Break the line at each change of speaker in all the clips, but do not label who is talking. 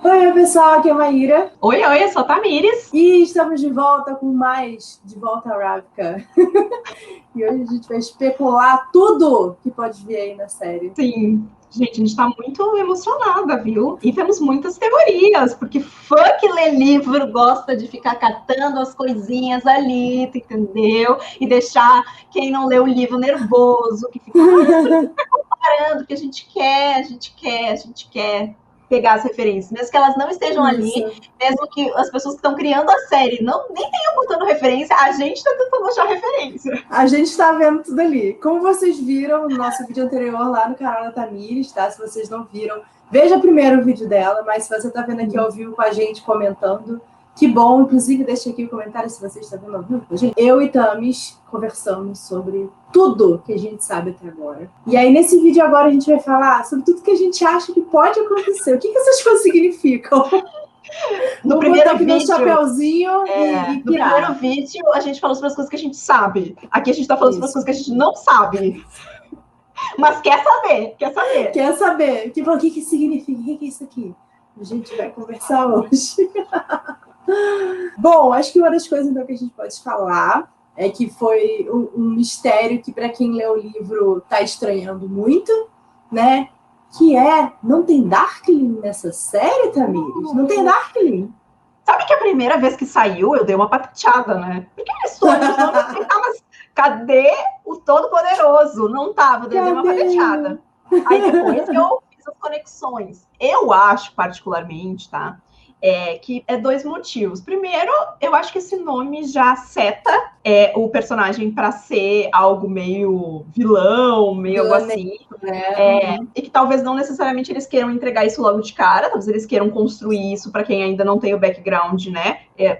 Oi, pessoal, aqui é a Maíra.
Oi, eu sou a Tamires.
E estamos de volta com mais De Volta à Ravka. E hoje a gente vai especular tudo que pode vir aí na série.
Sim, gente, a gente tá muito emocionada, viu? E temos muitas teorias, porque fã que lê livro gosta de ficar catando as coisinhas ali, entendeu? E deixar quem não lê o livro nervoso, que fica comparando, que a gente quer pegar as referências, mesmo que elas não estejam ali, mesmo que as pessoas que estão criando a série nem tenham botando referência, a gente está tentando achar referência.
A gente está vendo tudo ali. Como vocês viram no nosso vídeo anterior lá no canal da Tamires, tá? Se vocês não viram, veja primeiro o vídeo dela, mas se você está vendo aqui ao vivo com a gente comentando, que bom. Inclusive, deixa aqui o comentário se você está vendo ao vivo com a gente. Eu e Tamis conversamos sobre tudo que a gente sabe até agora. E aí, nesse vídeo agora, a gente vai falar sobre tudo que a gente acha que pode acontecer. O que essas coisas significam?
No primeiro vídeo,
chapéuzinho e
no primeiro vídeo, a gente falou sobre as coisas que a gente sabe. Aqui a gente está falando sobre as coisas que a gente não sabe. Mas quer saber.
Quer saber. O que significa? O que é isso aqui? A gente vai conversar hoje. Bom, acho que uma das coisas então, que a gente pode falar é que foi um mistério que, para quem lê o livro, tá estranhando muito, né? Que não tem Darkling nessa série, Tamires? Não tem Darkling.
Sabe que a primeira vez que saiu, eu dei uma pateada, né? Porque a história mas cadê o Todo-Poderoso? Não tava, eu dei uma pateada. Aí depois eu fiz as conexões. Eu acho, particularmente, tá? Que é dois motivos. Primeiro, eu acho que esse nome já seta o personagem para ser algo meio vilão, meio algo assim. E que talvez não necessariamente eles queiram entregar isso logo de cara, talvez eles queiram construir isso para quem ainda não tem o background, né?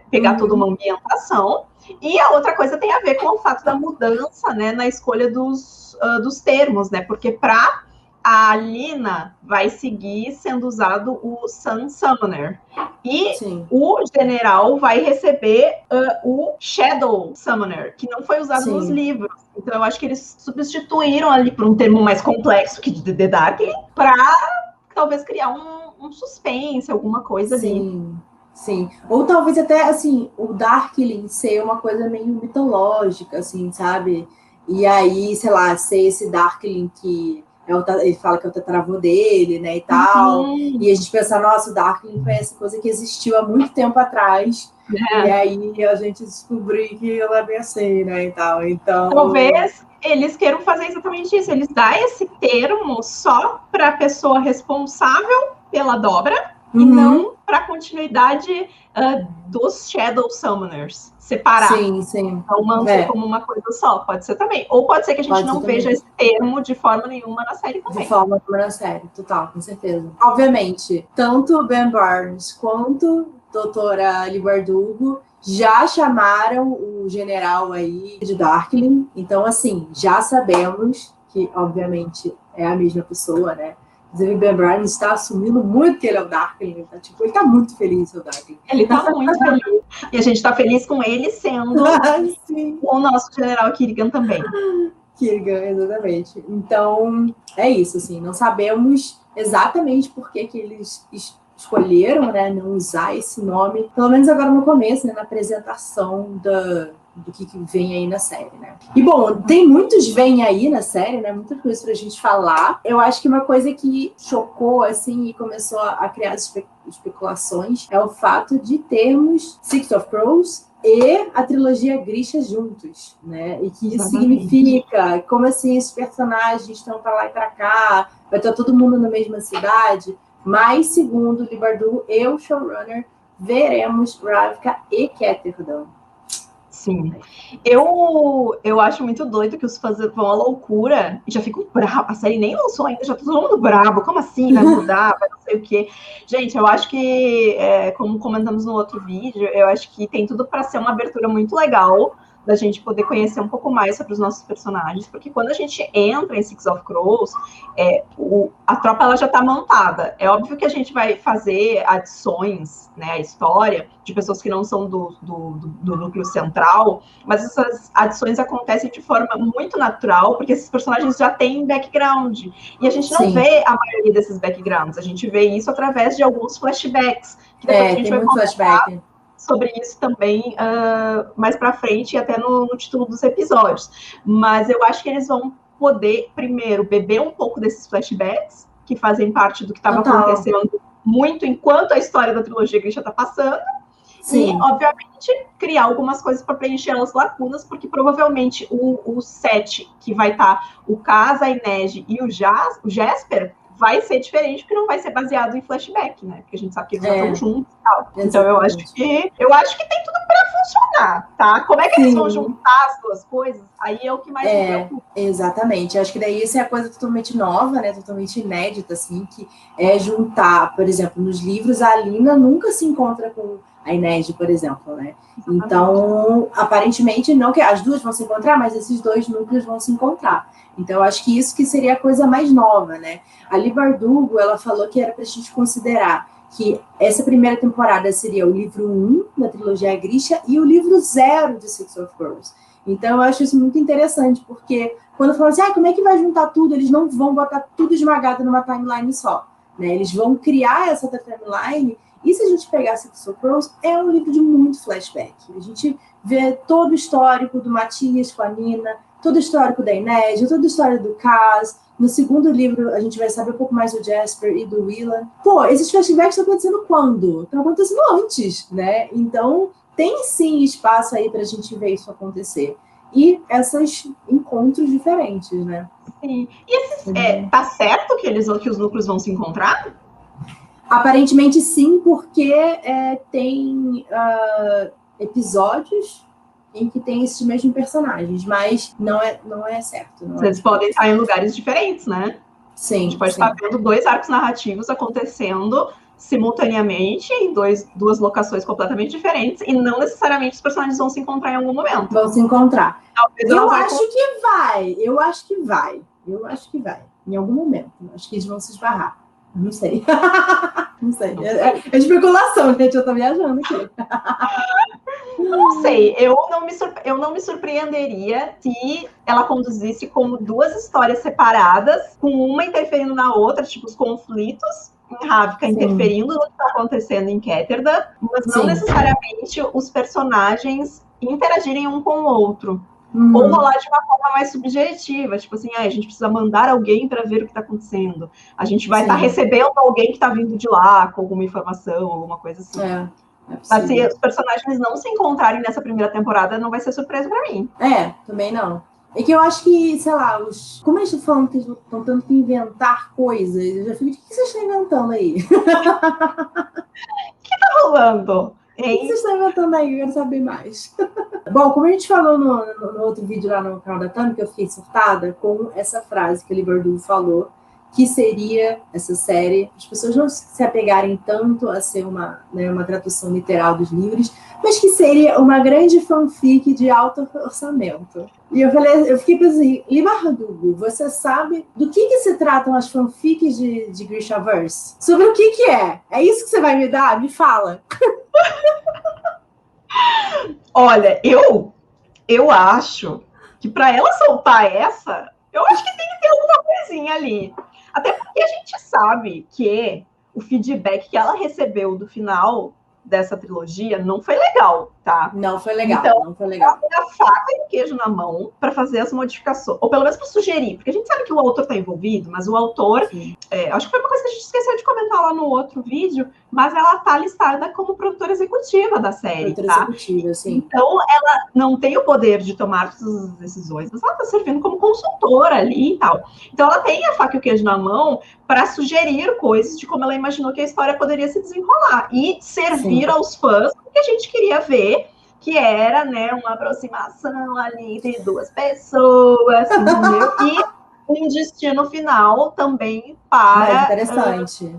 Pegar toda uma ambientação. E a outra coisa tem a ver com o fato da mudança, né, na escolha dos termos, né? Porque para a Lina vai seguir sendo usado o Sun Summoner. E o general vai receber o Shadow Summoner, que não foi usado nos livros. Então eu acho que eles substituíram ali por um termo mais complexo que de The Darkling, para talvez criar um suspense, alguma coisa ali.
Sim. Ou talvez até, assim, o Darkling ser uma coisa meio mitológica, assim, sabe? E aí, sei lá, ser esse Darkling que ele fala que é o tataravô dele, né, e tal. E a gente pensa, nossa, o Darkling foi essa coisa que existiu há muito tempo atrás. E aí a gente descobriu que ela é bem assim, né, e tal. Então...
Talvez eles queiram fazer exatamente isso. Eles dão esse termo só para a pessoa responsável pela dobra e não para a continuidade dos Shadow Summoners. Separar.
Sim.
Então, manter como uma coisa só. Pode ser também. Ou pode ser que a gente não veja esse termo de forma nenhuma na série também.
De forma nenhuma na série, total, com certeza. Obviamente, tanto Ben Barnes quanto doutora Leigh Bardugo já chamaram o general aí de Darkling. Então, assim, já sabemos que, obviamente, é a mesma pessoa, né? Inclusive, Ben Barnes está assumindo muito que ele é o Darkling. Tá? Tipo, ele está muito feliz, o Darkling.
Ele está muito feliz. E a gente está feliz com ele sendo o nosso general Kirigan também.
Kirigan, exatamente. Então, é isso, assim. Não sabemos exatamente por que eles escolheram, né, não usar esse nome. Pelo menos agora no começo, né, na apresentação do que vem aí na série, né? E, bom, tem muitos vem aí na série, né? Muita coisa pra gente falar. Eu acho que uma coisa que chocou, assim, e começou a criar especulações é o fato de termos Six of Crows e a trilogia Grisha juntos, né? E que isso significa, como assim, esses personagens estão pra lá e pra cá, vai estar todo mundo na mesma cidade, mas, segundo Leigh Bardugo e o showrunner, veremos Ravka e Ketterdam.
Sim. Eu acho muito doido que os fãs vão à loucura e já ficam bravos. A série nem lançou ainda, já tá todo mundo bravo. Como assim? Vai mudar? Vai não sei o quê. Gente, eu acho que, como comentamos no outro vídeo, eu acho que tem tudo para ser uma abertura muito legal da gente poder conhecer um pouco mais sobre os nossos personagens, porque quando a gente entra em Six of Crows, a tropa ela já está montada. É óbvio que a gente vai fazer adições, né, à história de pessoas que não são do núcleo central, mas essas adições acontecem de forma muito natural, porque esses personagens já têm background, e a gente não vê a maioria desses backgrounds, a gente vê isso através de alguns flashbacks, que depois a gente vai conversar sobre isso também mais para frente e até no título dos episódios. Mas eu acho que eles vão poder, primeiro, beber um pouco desses flashbacks, que fazem parte do que estava acontecendo muito enquanto a história da trilogia Grisha está passando, e, obviamente, criar algumas coisas para preencher as lacunas, porque provavelmente o set que vai estar o Kaz, a Inej e o Jesper vai ser diferente, porque não vai ser baseado em flashback, né? Porque a gente sabe que eles já estão juntos e tal. Exatamente. Então eu acho que tem tudo para funcionar, tá? Como é que eles vão juntar as duas coisas? Aí é o que mais me preocupa.
Exatamente. Acho que daí isso é a coisa totalmente nova, né? Totalmente inédita, assim, que é juntar, por exemplo, nos livros, a Alina nunca se encontra com a Inej, por exemplo, né? Exatamente. Então, aparentemente, não que as duas vão se encontrar, mas esses dois núcleos vão se encontrar. Então, eu acho que isso que seria a coisa mais nova, né? A Leigh Bardugo, ela falou que era para a gente considerar que essa primeira temporada seria o livro 1 da trilogia Grisha e o livro 0 de Six of Crows. Então, eu acho isso muito interessante, porque quando falam assim, como é que vai juntar tudo? Eles não vão botar tudo esmagado numa timeline só, né? Eles vão criar essa timeline, e se a gente pegar Six of Crows, é um livro de muito flashback. A gente vê todo o histórico do Matias com a Nina, todo o histórico da Inej, toda a história do Kaz. No segundo livro, a gente vai saber um pouco mais do Jesper e do Willan. Esses flashbacks estão acontecendo quando? Estão acontecendo antes, né? Então, tem sim espaço aí para a gente ver isso acontecer. E esses encontros diferentes, né?
Sim. E tá certo que os núcleos vão se encontrar?
Aparentemente sim, porque tem episódios em que tem esses mesmos personagens, mas não é certo.
Eles podem estar em lugares diferentes, né?
Sim.
A gente pode estar vendo 2 arcos narrativos acontecendo simultaneamente em duas locações completamente diferentes, e não necessariamente os personagens vão se encontrar em algum momento.
Vão se encontrar.
Talvez
eu acho que vai. Eu acho que vai. Em algum momento. Acho que eles vão se esbarrar. Não sei. Não sei. É especulação, gente. Eu tô viajando aqui.
Não sei. Eu não me surpreenderia se ela conduzisse como 2 histórias separadas, com uma interferindo na outra, tipo os conflitos em Ravka interferindo no que está acontecendo em Ketterdam, mas não necessariamente os personagens interagirem um com o outro. Ou rolar de uma forma mais subjetiva, tipo assim, a gente precisa mandar alguém para ver o que está acontecendo. A gente vai estar recebendo alguém que está vindo de lá com alguma informação, alguma coisa assim. Mas se os personagens não se encontrarem nessa primeira temporada, não vai ser surpresa para mim.
Também não. É que eu acho que, sei lá, como eles estão falando que eles estão tentando inventar coisas, eu já fico, o que vocês estão inventando aí?
O que tá rolando?
O que vocês estão inventando aí? Eu quero saber mais. Bom, como a gente falou no outro vídeo lá no canal da Tami, que eu fiquei surtada com essa frase que a Leigh Bardugo falou, que seria essa série, as pessoas não se apegarem tanto a ser uma tradução literal dos livros, mas que seria uma grande fanfic de alto orçamento. E eu fiquei pensando assim, Leigh Bardugo, você sabe do que se tratam as fanfics de Grishaverse? Sobre o que é? É isso que você vai me dar? Me fala.
Olha, eu acho que para ela soltar essa, eu acho que tem que ter alguma coisinha ali. Até porque a gente sabe que o feedback que ela recebeu do final dessa trilogia não foi legal, tá?
Não foi legal,
então,
não foi legal.
Ela tem a faca e o queijo na mão para fazer as modificações, ou pelo menos para sugerir, porque a gente sabe que o autor está envolvido, mas o autor, acho que foi uma coisa que a gente esqueceu de comentar lá no outro vídeo, mas ela está listada como produtora executiva da série,
executiva, sim.
Então, ela não tem o poder de tomar todas as decisões, mas ela está servindo como consultora ali e tal. Então, ela tem a faca e o queijo na mão para sugerir coisas de como ela imaginou que a história poderia se desenrolar e servir aos fãs o que a gente queria ver, que era, né, uma aproximação ali entre 2 pessoas, entendeu? E um destino final também para...
Mais interessante.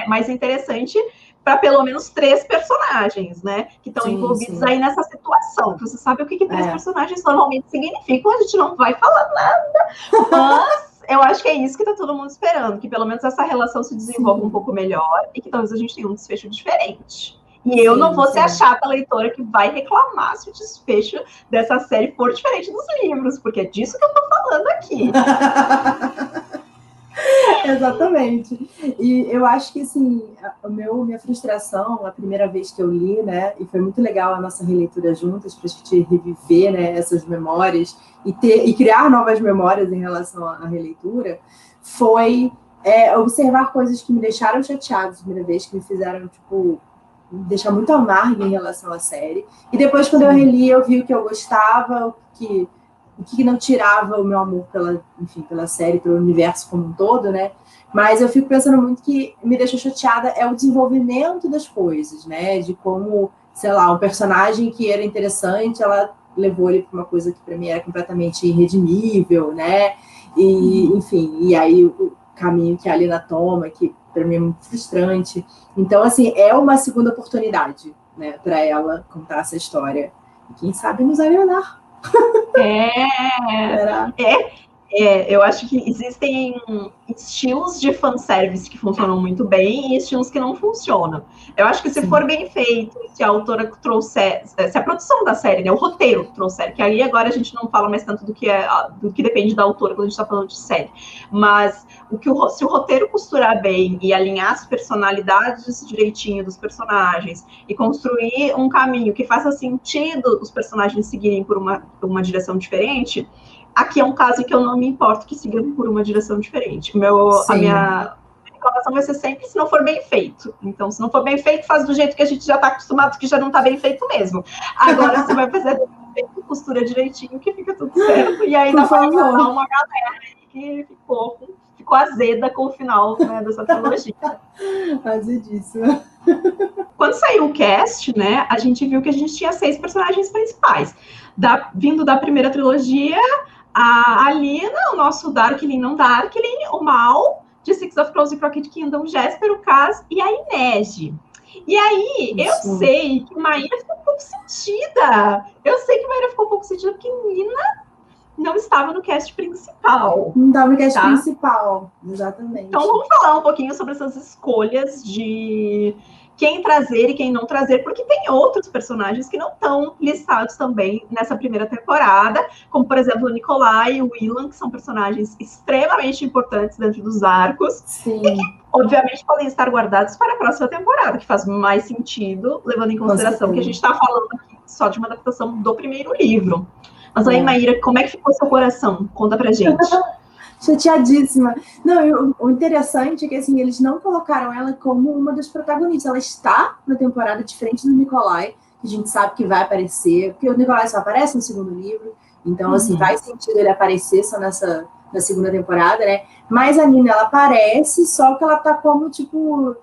Mais interessante para pelo menos 3 personagens, né? Que estão envolvidos aí nessa situação. Você sabe o que 3 personagens normalmente significam, a gente não vai falar nada, mas eu acho que é isso que tá todo mundo esperando, que pelo menos essa relação se desenvolva um pouco melhor e que talvez a gente tenha um desfecho diferente. E eu não vou ser a chata leitora que vai reclamar se o desfecho dessa série for diferente dos livros, porque é disso que eu tô falando aqui.
Exatamente. E eu acho que, assim, minha frustração, a primeira vez que eu li, né, e foi muito legal a nossa releitura juntas, para a gente reviver, né, essas memórias e criar novas memórias em relação à releitura, foi observar coisas que me deixaram chateadas a primeira vez, que me fizeram, tipo, me deixar muito amarga em relação à série. E depois, quando eu reli, eu vi o que eu gostava, o que não tirava o meu amor pela série, pelo universo como um todo, né? Mas eu fico pensando muito que me deixou chateada é o desenvolvimento das coisas, né? De como, sei lá, um personagem que era interessante, ela levou ele para uma coisa que para mim era completamente irredimível, né? E, enfim, e aí o caminho que a Alina toma, que para mim é muito frustrante. Então, assim, é uma segunda oportunidade, né, para ela contar essa história. E quem sabe nos agradar.
Eu acho que existem estilos de fanservice que funcionam muito bem e estilos que não funcionam. Eu acho que se for bem feito, se a autora trouxer, se a produção da série, né, o roteiro trouxer, que aí agora a gente não fala mais tanto do que depende da autora quando a gente está falando de série, mas se o roteiro costurar bem e alinhar as personalidades direitinho dos personagens e construir um caminho que faça sentido os personagens seguirem por uma direção diferente, aqui é um caso em que eu não me importo que siga por uma direção diferente. A minha reclamação vai ser sempre se não for bem feito. Então, se não for bem feito, faz do jeito que a gente já está acostumado, que já não está bem feito mesmo. Agora, você vai fazer bem feito, costura direitinho, que fica tudo certo. E ainda vai falar uma galera que ficou azeda com o final, né, dessa trilogia.
Azedíssima.
Quando saiu o cast, né, a gente viu que a gente tinha 6 personagens principais. Vindo da primeira trilogia, a Alina, o nosso Darkling não Darkling, o Mal, de Six of Crows e Crooked Kingdom, Jesper, o Kaz e a Inês. E aí, eu sei que Maíra ficou um pouco sentida. Porque Nina não estava no cast principal.
Não estava no cast principal, exatamente.
Então, vamos falar um pouquinho sobre essas escolhas de quem trazer e quem não trazer, porque tem outros personagens que não estão listados também nessa primeira temporada, como, por exemplo, o Nikolai e o Willan, que são personagens extremamente importantes dentro dos arcos, e que, obviamente, podem estar guardados para a próxima temporada, que faz mais sentido, levando em consideração que a gente está falando aqui só de uma adaptação do primeiro livro. Mas aí, Maíra, como é que ficou seu coração? Conta pra gente.
Chateadíssima. Não, o interessante é que, assim, eles não colocaram ela como uma das protagonistas. Ela está na temporada diferente do Nikolai, que a gente sabe que vai aparecer, porque o Nikolai só aparece no segundo livro, então, assim, faz sentido ele aparecer só na segunda temporada, né? Mas a Nina, ela aparece, só que ela tá como, tipo,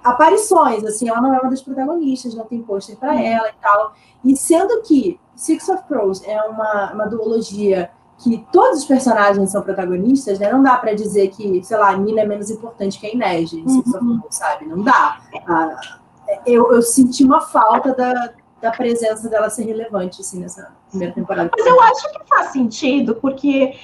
aparições, assim, ela não é uma das protagonistas, não tem pôster para ela e tal. E sendo que Six of Crows é uma duologia que todos os personagens são protagonistas, né? Não dá para dizer que, sei lá, a Nina é menos importante que a Inês, Six of Crows, sabe? Não dá. Eu senti uma falta da presença dela ser relevante, assim, nessa primeira temporada.
Mas eu acho que faz sentido, porque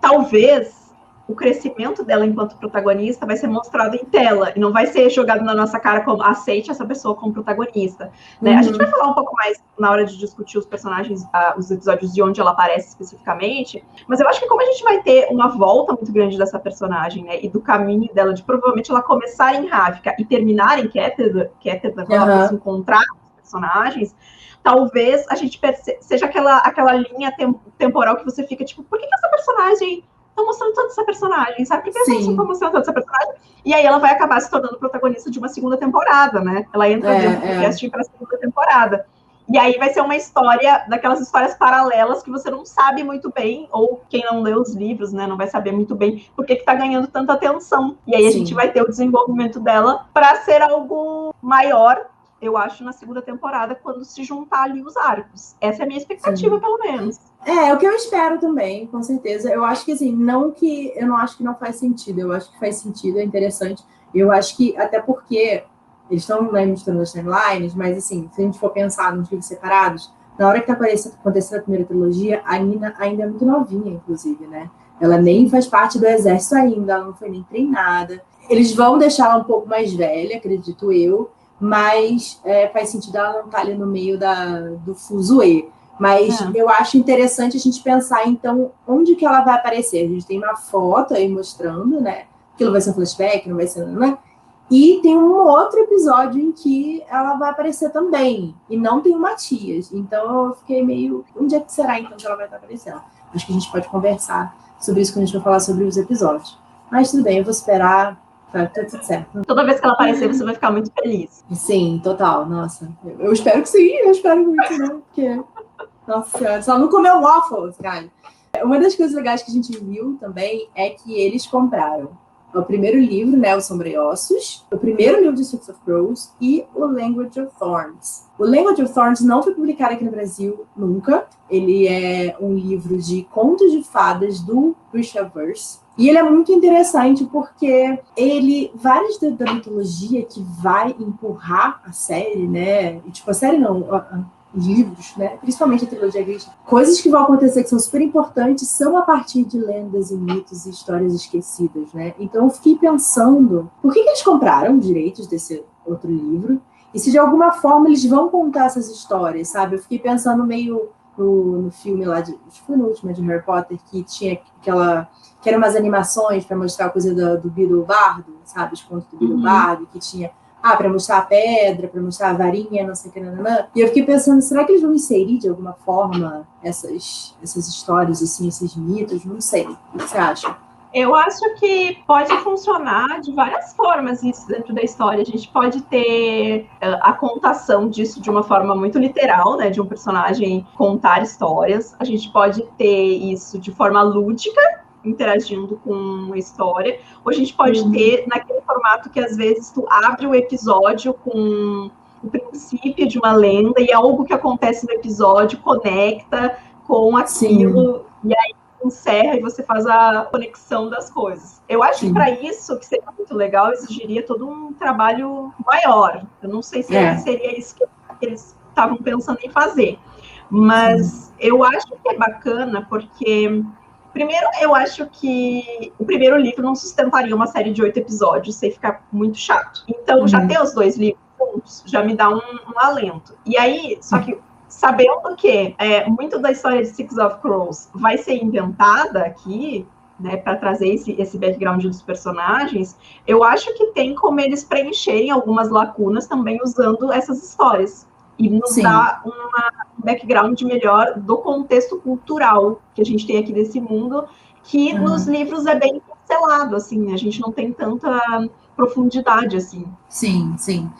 talvez o crescimento dela enquanto protagonista vai ser mostrado em tela, e não vai ser jogado na nossa cara como aceite essa pessoa como protagonista. Né? A gente vai falar um pouco mais na hora de discutir os personagens, os episódios de onde ela aparece especificamente, mas eu acho que como a gente vai ter uma volta muito grande dessa personagem, né, e do caminho dela, de provavelmente ela começar em Ravka e terminar em Keter, quando ela se encontrar com os personagens, talvez a gente seja aquela linha temporal que você fica tipo, por que essa personagem estão mostrando toda essa personagem, sabe? Por que eles estão mostrando toda essa personagem? E aí ela vai acabar se tornando protagonista de uma segunda temporada, né? Ela entra dentro do casting para a segunda temporada. E aí vai ser uma história, daquelas histórias paralelas que você não sabe muito bem, ou quem não lê os livros, né, não vai saber muito bem por que está ganhando tanta atenção. E aí a gente vai ter o desenvolvimento dela para ser algo maior, eu acho, na segunda temporada, quando se juntar ali os arcos. Essa é a minha expectativa, pelo menos.
É o que eu espero também, com certeza. Eu acho que, assim, eu não acho que não faz sentido. Eu acho que faz sentido, é interessante. Eu acho que, até porque eles estão, né, misturando as timelines, mas assim, se a gente for pensar nos livros separados, na hora que tá acontecendo a primeira trilogia, a Nina ainda é muito novinha, inclusive, né? Ela nem faz parte do exército ainda, ela não foi nem treinada. Eles vão deixar ela um pouco mais velha, acredito eu, mas faz sentido ela não estar ali no meio do fuzuê. Mas eu acho interessante a gente pensar, então, onde que ela vai aparecer. A gente tem uma foto aí mostrando, né? Aquilo vai ser um flashback, não vai ser... Né? E tem um outro episódio em que ela vai aparecer também. E não tem o Matias. Então eu fiquei meio... Onde é que será, então, que ela vai estar aparecendo? Acho que a gente pode conversar sobre isso quando a gente for falar sobre os episódios. Mas tudo bem, eu vou esperar. Tá tudo certo.
Toda vez que ela aparecer, você vai ficar muito feliz.
Sim, total. Nossa. Eu espero que sim. Eu espero muito, né? Porque... Nossa senhora, só não comeu waffles, cara. Uma das coisas legais que a gente viu também é que eles compraram o primeiro livro, né, Os Sombreossos, o primeiro livro de Six of Crows e o Language of Thorns. O Language of Thorns não foi publicado aqui no Brasil nunca. Ele é um livro de contos de fadas do Grishaverse. E ele é muito interessante porque várias da mitologia que vai empurrar a série, né? E, tipo, a série não... livros, né? Principalmente a trilogia Grisha, coisas que vão acontecer que são super importantes são a partir de lendas e mitos e histórias esquecidas, né? Então eu fiquei pensando, por que eles compraram direitos desse outro livro? E se de alguma forma eles vão contar essas histórias, sabe? Eu fiquei pensando meio no filme lá, acho que foi no último de Harry Potter, que tinha que eram umas animações para mostrar a coisa do Beedle Bardo, sabe? Os contos do Beedle Bardo, que tinha para mostrar a pedra, para mostrar a varinha, não sei o que, nananã. E eu fiquei pensando, será que eles vão inserir de alguma forma essas histórias, assim, esses mitos? Não sei. O que você acha?
Eu acho que pode funcionar de várias formas isso dentro da história. A gente pode ter a contação disso de uma forma muito literal, né? De um personagem contar histórias. A gente pode ter isso de forma lúdica, interagindo com a história, ou a gente pode ter naquele formato que às vezes tu abre o episódio com o princípio de uma lenda e algo que acontece no episódio conecta com aquilo. Sim. E aí encerra e você faz a conexão das coisas. Eu acho que para isso, que seria muito legal, exigiria todo um trabalho maior. Eu não sei se seria isso que eles estavam pensando em fazer, mas eu acho que é bacana porque... Primeiro, eu acho que o primeiro livro não sustentaria uma série de 8 episódios sem ficar muito chato. Então, já ter os 2 livros juntos já me dá um alento. E aí, só que sabendo que muito da história de Six of Crows vai ser inventada aqui, né, para trazer esse background dos personagens, eu acho que tem como eles preencherem algumas lacunas também usando essas histórias. E nos dá um background melhor do contexto cultural que a gente tem aqui desse mundo, que nos livros é bem pincelado, assim, a gente não tem tanta profundidade, assim.
Sim, sim.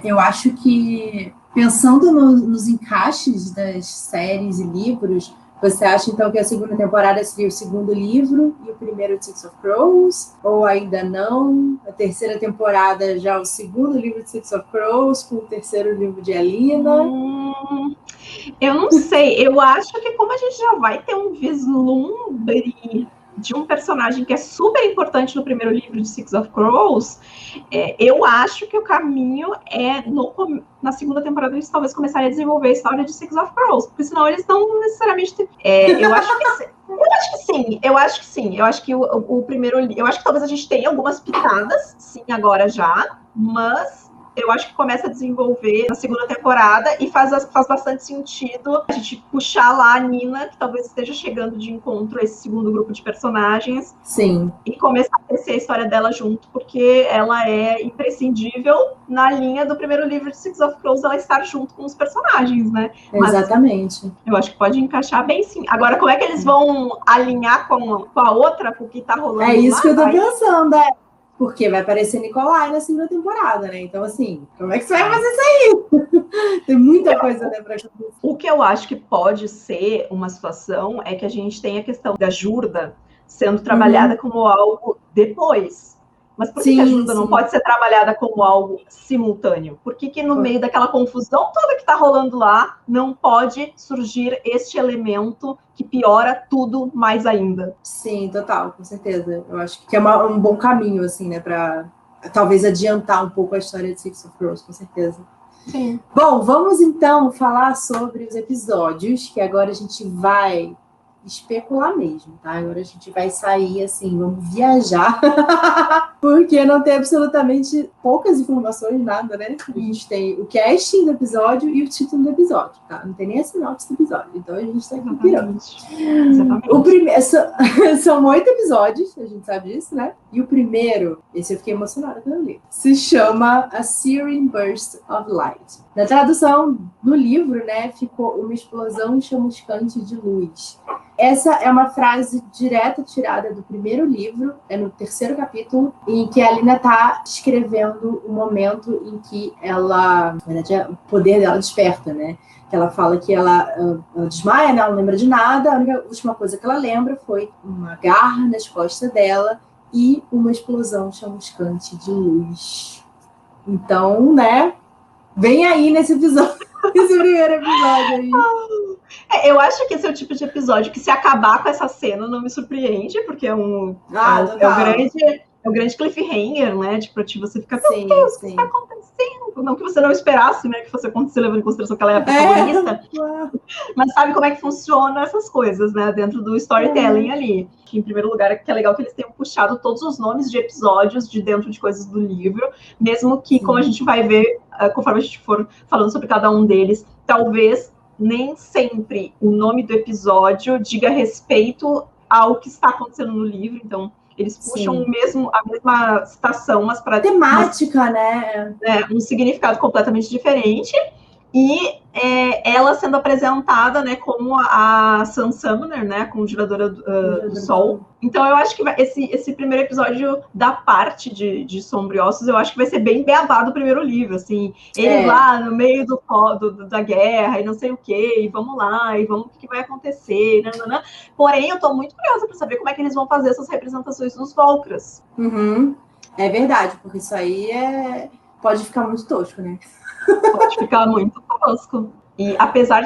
Eu acho que, pensando nos encaixes das séries e livros, você acha, então, que a segunda temporada seria o segundo livro e o primeiro de Six of Crows? Ou ainda não? A terceira temporada já o segundo livro de Six of Crows com o terceiro livro de Alina?
Eu não sei. Eu acho que como a gente já vai ter um vislumbre de um personagem que é super importante no primeiro livro de Six of Crows, eu acho que o caminho é na segunda temporada eles talvez começarem a desenvolver a história de Six of Crows, porque senão eles não necessariamente... eu acho que sim. Eu acho que o primeiro... Eu acho que talvez a gente tenha algumas pitadas, sim, agora já, mas... eu acho que começa a desenvolver na segunda temporada e faz bastante sentido a gente puxar lá a Nina, que talvez esteja chegando de encontro a esse segundo grupo de personagens.
Sim.
E começar a crescer a história dela junto, porque ela é imprescindível na linha do primeiro livro de Six of Crows, ela estar junto com os personagens, né?
Exatamente.
Mas eu acho que pode encaixar bem, sim. Agora, como é que eles vão alinhar com a outra, com o que tá rolando lá?
É isso que eu tô pensando, porque vai aparecer Nikolai na segunda temporada, né? Então, assim, como é que você vai fazer isso aí? Tem muita coisa, né, pra acontecer.
O que eu acho que pode ser uma situação é que a gente tem a questão da Jurda sendo trabalhada como algo depois. Mas por que a Jurda não pode ser trabalhada como algo simultâneo? Por que no meio daquela confusão toda que está rolando lá, não pode surgir este elemento que piora tudo mais ainda?
Sim, total, com certeza. Eu acho que é um bom caminho, assim, né, para talvez adiantar um pouco a história de Six of Crows, com certeza.
Sim.
Bom, vamos então falar sobre os episódios, que agora a gente vai especular mesmo, tá? Agora a gente vai sair assim, vamos viajar, porque não tem absolutamente poucas informações, nada, né? A gente tem o casting do episódio e o título do episódio, tá? Não tem nem a sinopse do episódio, então a gente tá aqui pirando.
Exatamente.
O primeiro, são 8 episódios, a gente sabe disso, né? E o primeiro, esse eu fiquei emocionada quando eu li, se chama A Searing Burst of Light. Na tradução do livro, né, ficou uma explosão chamuscante de luz. Essa é uma frase direta tirada do primeiro livro, é no 3º capítulo, em que a Lina está escrevendo o momento em que ela, na verdade, o poder dela desperta, né? Que ela fala que ela desmaia, né? Ela não lembra de nada, a última coisa que ela lembra foi uma garra nas costas dela e uma explosão chamuscante de luz. Então, né, vem aí nesse episódio, esse primeiro episódio aí.
Eu acho que esse é o tipo de episódio que, se acabar com essa cena, não me surpreende, porque é o grande cliffhanger, né? Tipo, você fica, meu Deus, o que está acontecendo? Não que você não esperasse, né, que fosse acontecer, levando em consideração que ela é a protagonista. Mas sabe como é que funciona essas coisas, né? Dentro do storytelling ali. Que, em primeiro lugar, é que é legal que eles tenham puxado todos os nomes de episódios de dentro de coisas do livro, mesmo que, como a gente vai ver, conforme a gente for falando sobre cada um deles, talvez nem sempre o nome do episódio diga respeito ao que está acontecendo no livro, então eles puxam a mesma citação, mas para
temática, né?
Um significado completamente diferente. E ela sendo apresentada, né, como a Sun Summoner, né, a conjuradora do Sol. Então eu acho que esse primeiro episódio da parte de Sombriossos, eu acho que vai ser bem beabá do primeiro livro, assim. Eles lá no meio da guerra e não sei o quê, e vamos lá, e vamos o que vai acontecer, nananã. Porém, eu tô muito curiosa para saber como é que eles vão fazer essas representações dos Volcras.
É verdade, porque isso aí pode ficar muito tosco, né?
Pode ficar muito tosco. E apesar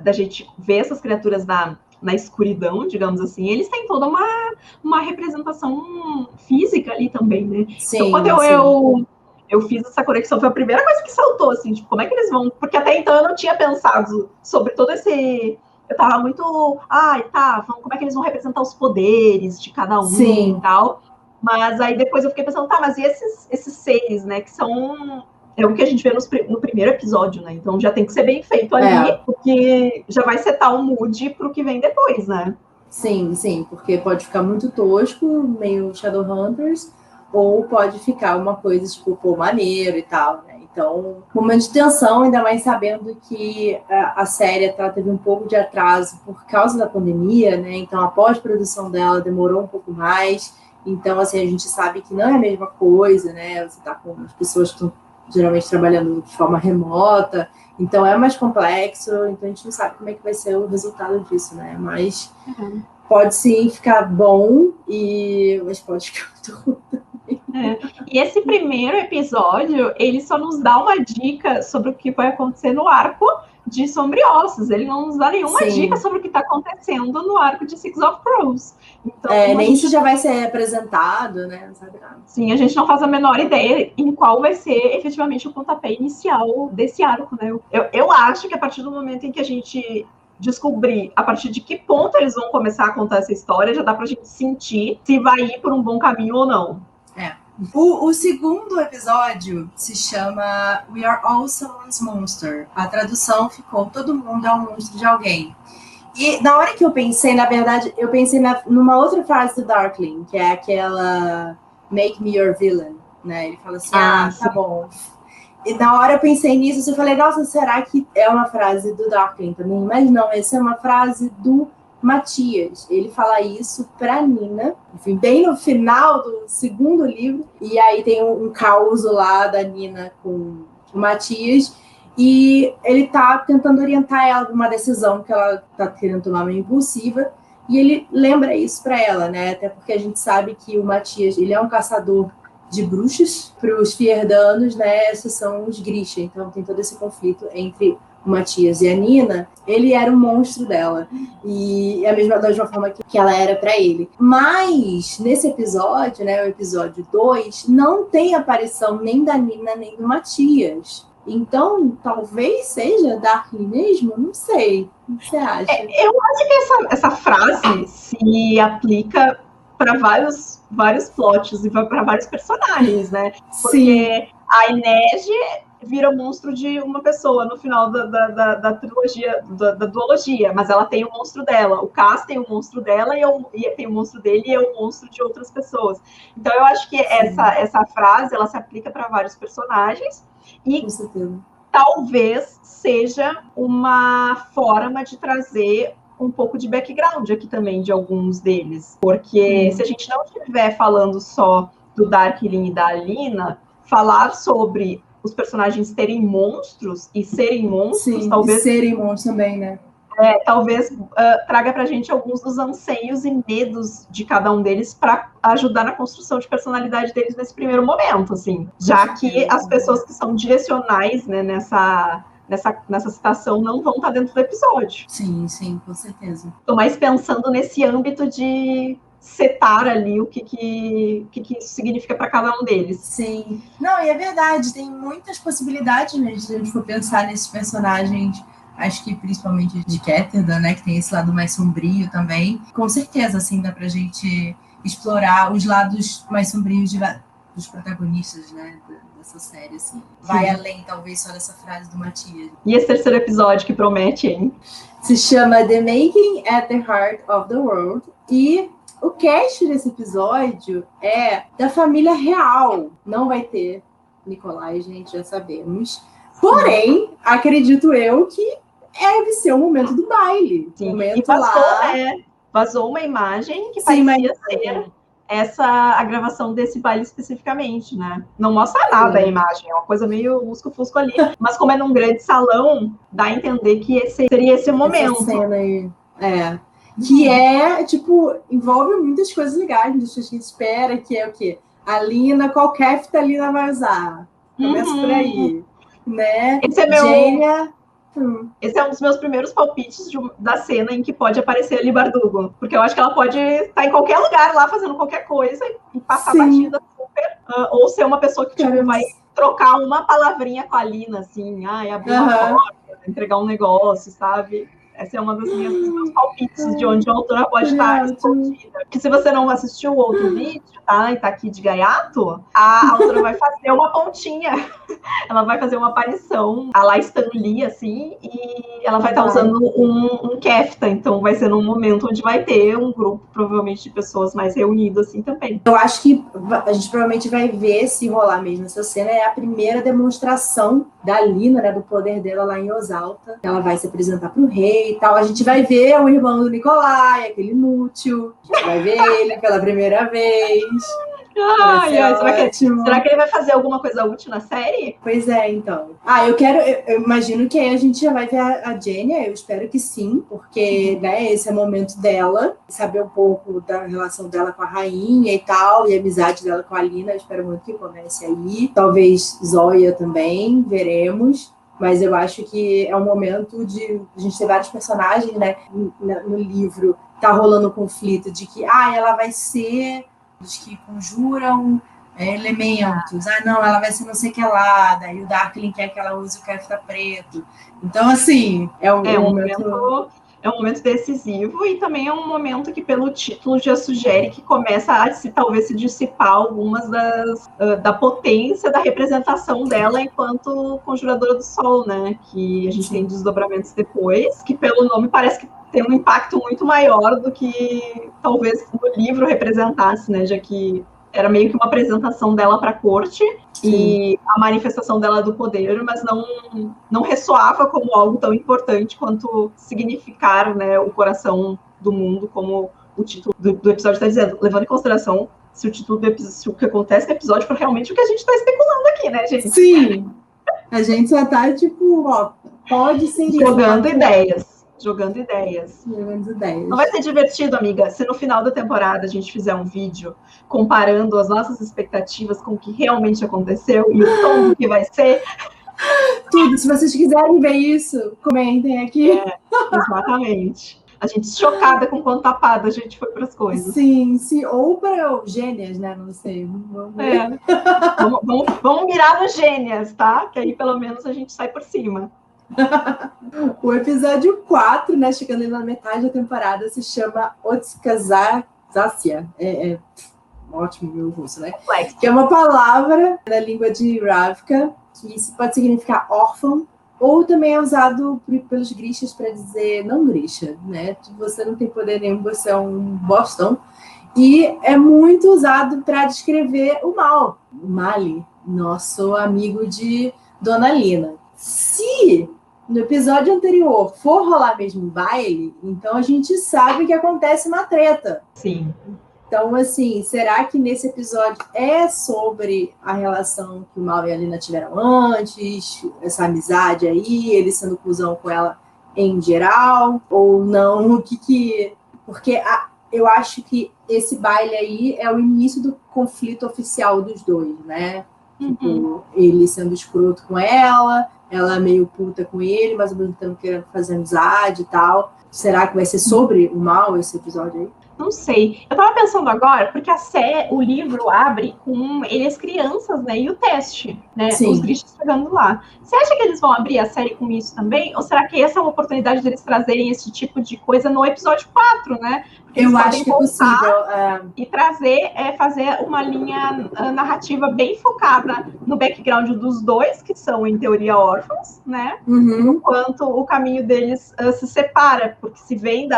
da gente ver essas criaturas na escuridão, digamos assim, eles têm toda uma representação física ali também, né?
Sim,
então, quando eu fiz essa conexão, foi a primeira coisa que saltou, assim, tipo, como é que eles vão... Porque até então eu não tinha pensado sobre todo esse... Eu tava muito... como é que eles vão representar os poderes de cada um e tal. Mas aí depois eu fiquei pensando, mas e esses seres, né, que são... É o que a gente vê no primeiro episódio, né? Então já tem que ser bem feito ali, porque já vai setar o mood pro que vem depois, né?
Sim, porque pode ficar muito tosco, meio Shadowhunters, ou pode ficar uma coisa tipo, pô, maneiro e tal, né? Então, momento de tensão, ainda mais sabendo que a série teve um pouco de atraso por causa da pandemia, né? Então a pós-produção dela demorou um pouco mais. Então, assim, a gente sabe que não é a mesma coisa, né? Você tá com as pessoas que estão geralmente trabalhando de forma remota, então é mais complexo, então a gente não sabe como é que vai ser o resultado disso, né? Mas pode sim ficar bom, mas pode ficar muito ruim também.
E esse primeiro episódio, ele só nos dá uma dica sobre o que vai acontecer no arco de Sombriossos. Ele não nos dá nenhuma dica sobre o que está acontecendo no arco de Six of Crows. Então,
nem isso já vai ser apresentado, né? Não sabe nada.
Sim, a gente não faz a menor ideia em qual vai ser efetivamente o pontapé inicial desse arco, né? Eu acho que a partir do momento em que a gente descobrir a partir de que ponto eles vão começar a contar essa história, já dá pra gente sentir se vai ir por um bom caminho ou não.
O segundo episódio se chama We Are All Someone's Monster. A tradução ficou Todo Mundo é um Monstro de Alguém. E na hora que eu pensei, na verdade, eu pensei numa outra frase do Darkling, que é aquela Make Me Your Villain, né? Ele fala assim, tá bom. E na hora eu pensei nisso, eu falei, nossa, será que é uma frase do Darkling também? Mas não, essa é uma frase do Matias. Ele fala isso pra Nina, enfim, bem no final do segundo livro, e aí tem um caos lá da Nina com o Matias, e ele tá tentando orientar ela numa decisão que ela tá querendo tomar meio impulsiva, e ele lembra isso pra ela, né? Até porque a gente sabe que o Matias, ele é um caçador de bruxas. Para os Fierdanos, né, esses são os Grisha, então tem todo esse conflito entre o Matias e a Nina, ele era um monstro dela. E da mesma forma que ela era para ele. Mas, nesse episódio, né, o episódio 2, não tem aparição nem da Nina, nem do Matias. Então, talvez seja Darkly mesmo? Não sei. O que você acha?
Eu acho que essa frase se aplica para vários plots e para vários personagens, né? Porque sim, a Inês vira monstro de uma pessoa no final da trilogia, da duologia, mas ela tem o monstro dela. O Cass tem o monstro dela e tem o monstro dele e é o monstro de outras pessoas. Então, eu acho que essa frase, ela se aplica para vários personagens e talvez seja uma forma de trazer um pouco de background aqui também de alguns deles. Porque se a gente não estiver falando só do Darkling e da Alina, falar sobre os personagens terem monstros e serem monstros,
sim,
talvez...
E serem monstros também, né?
Talvez traga pra gente alguns dos anseios e medos de cada um deles para ajudar na construção de personalidade deles nesse primeiro momento, assim. Já que as pessoas que são direcionais, né, nessa citação não vão estar dentro do episódio.
Sim, sim, com certeza.
Estou mais pensando nesse âmbito de setar ali o que isso significa para cada um deles.
Sim. Não, e é verdade, tem muitas possibilidades, né, se a gente for pensar nesses personagens, acho que principalmente de Cátedra, né, que tem esse lado mais sombrio também. Com certeza, assim, dá pra gente explorar os lados mais sombrios dos protagonistas, né, dessa série, assim. Vai além, talvez, só dessa frase do Matias.
E esse terceiro episódio que promete, hein?
Se chama The Making at the Heart of the World. E o cast desse episódio é da família real. Não vai ter Nikolai, gente, já sabemos. Porém, acredito eu que deve ser o momento do baile.
Sim.
Momento
e vazou,
lá.
Vazou uma imagem que parecia ser a gravação desse baile especificamente, né? Não mostra nada a imagem, é uma coisa meio lusco-fusco ali. Mas como é num grande salão, dá a entender que seria esse momento.
Essa cena aí. Que tipo, envolve muitas coisas legais, muitas coisas que a gente espera, que é o quê? A Lina, qual Kefta a Lina vai usar? Começa por aí, né?
Esse é Esse é um dos meus primeiros palpites da cena em que pode aparecer a Leigh Bardugo. Porque eu acho que ela pode estar em qualquer lugar lá, fazendo qualquer coisa e passar batida super. Ou ser uma pessoa que tipo, vai trocar uma palavrinha com a Lina, assim. Abrir uma porta, entregar um negócio, sabe? Essa é uma dos meus palpites de onde a autora pode estar escondida. Porque se você não assistiu o outro vídeo, tá? E tá aqui de gaiato, a autora vai fazer uma pontinha. Ela vai fazer uma aparição a lá Stan Lee, assim, e ela vai estar usando um kefta. Então vai ser num momento onde vai ter um grupo, provavelmente, de pessoas mais reunidas, assim, também.
Eu acho que a gente provavelmente vai ver se rolar mesmo essa cena. É a primeira demonstração da Lina, né? Do poder dela lá em Osalta. Ela vai se apresentar pro rei e tal. A gente vai ver o irmão do Nikolai, aquele inútil. A gente vai ver ele pela primeira vez.
Será que ele vai fazer alguma coisa útil na série?
Pois é, então. Eu imagino que aí a gente já vai ver a Jenny, eu espero que sim, porque, né, esse é o momento dela, saber um pouco da relação dela com a rainha e tal, e a amizade dela com a Lina, eu espero muito que comece aí. Talvez Zoya também, veremos. Mas eu acho que é um momento de a gente ter vários personagens, né? No livro tá rolando um conflito de que ela vai ser dos que conjuram elementos. Não, ela vai ser não sei o que lá. Daí o Darkling quer que ela use o Kefta preto. Então, assim, é um momento...
É um momento decisivo e também é um momento que, pelo título, já sugere que começa a talvez se dissipar algumas da potência da representação dela enquanto Conjuradora do Sol, né? Que a gente tem desdobramentos depois, que pelo nome parece que tem um impacto muito maior do que talvez no livro representasse, né? Já que era meio que uma apresentação dela para a corte e a manifestação dela do poder, mas não ressoava como algo tão importante quanto significar, né, o coração do mundo, como o título do episódio está dizendo, levando em consideração se o título do episódio, se o que acontece no episódio for realmente o que a gente está especulando aqui, né, gente?
Sim, a gente só tá, tipo, pode ser
jogando ideias. Jogando ideias.
Não
vai ser divertido, amiga, se no final da temporada a gente fizer um vídeo comparando as nossas expectativas com o que realmente aconteceu e o tom do que vai ser?
Tudo. Se vocês quiserem ver isso, comentem aqui.
Exatamente. A gente chocada com quanto tapada a gente foi para as coisas.
Sim, sim. Ou para gênias, né? Não sei.
Vamos mirar nos gênias, tá? Que aí pelo menos a gente sai por cima.
O episódio 4, né? Chegando na metade da temporada, se chama Otskazasia. Ótimo, meu russo, né?
Complexo.
Que é uma palavra na língua de Ravka, que pode significar órfão, ou também é usado pelos grishas para dizer não grisha, né? Você não tem poder nenhum, você é um bostão. E é muito usado para descrever o mal. O Mali, nosso amigo de Dona Lina. Se no episódio anterior for rolar mesmo baile, então a gente sabe que acontece uma treta.
Sim.
Então, assim, será que nesse episódio é sobre a relação que o Mal e a Lina tiveram antes, essa amizade aí, ele sendo cuzão com ela em geral, ou não? O que... Porque eu acho que esse baile aí é o início do conflito oficial dos dois, né? Tipo, ele sendo escroto com ela meio puta com ele, mas ao mesmo tempo querendo fazer amizade e tal. Será que vai ser sobre o Mal esse episódio aí?
Não sei. Eu tava pensando agora, porque o livro abre com eles crianças, né? E o teste, né?
Sim.
Os grishas chegando lá. Você acha que eles vão abrir a série com isso também? Ou será que essa é uma oportunidade deles trazerem esse tipo de coisa no episódio 4, né? Porque
eu acho que é possível.
E fazer uma linha narrativa bem focada no background dos dois, que são, em teoria, órfãos, né? Enquanto o caminho deles se separa, porque se vem